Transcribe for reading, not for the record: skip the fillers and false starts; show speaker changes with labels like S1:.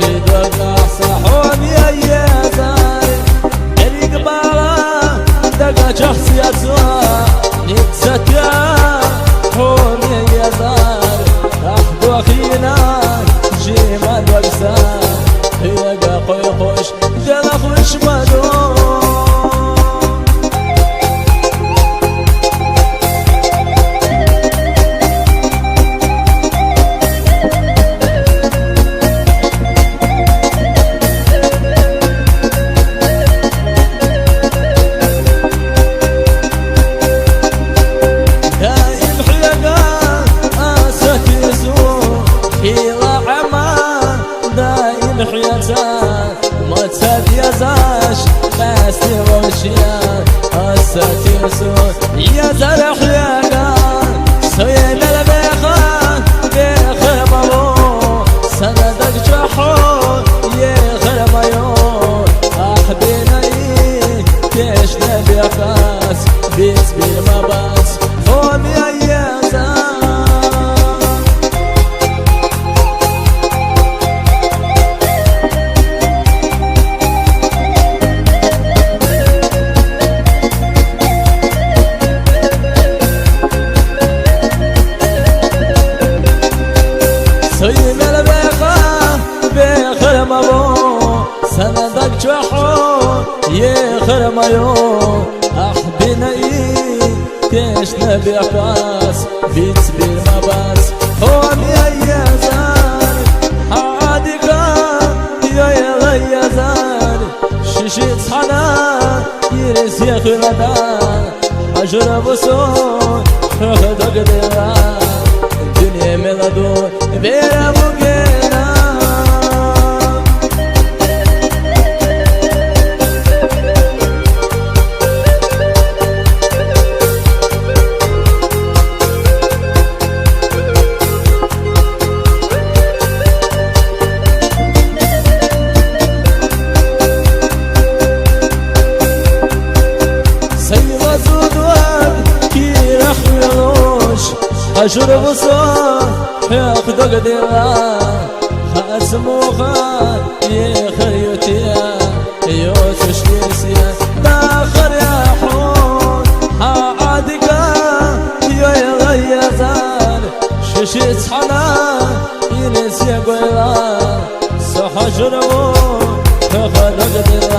S1: تدقع صحون يا زاري اللي قبارة دقع شخصية سوا نكسة يا حون يا زاري أحدو أخينا جيمان وقسان يقع خوي خوش دل خوش مدون ما تسديزاش قاسي وشيان الساتيسون يا زرح يا قان سوين البيخان بيخر مبو سندك جحون يخر ميون أحبينا إيه كيش نبي أفاس بيس بالمباس فوم يا زان سوين البيخان بيخر مبو سندك جحون يخر ميون أحبنا إيه كيش نبي أفاس بيت بالمباس هون يا زاري حادقا يا زاري ششيت حنان يرس يا خلدان أجرب سون خدق ديران الدنيا ملدون بيرا بوكينا أجرب صوت ياخد قدران خاسموخان يخيوتيا يوتش كيسيا داخل يا حون عادقا يا زال ششيت حنان ينسي قيلان صح أجربو ياخد قدران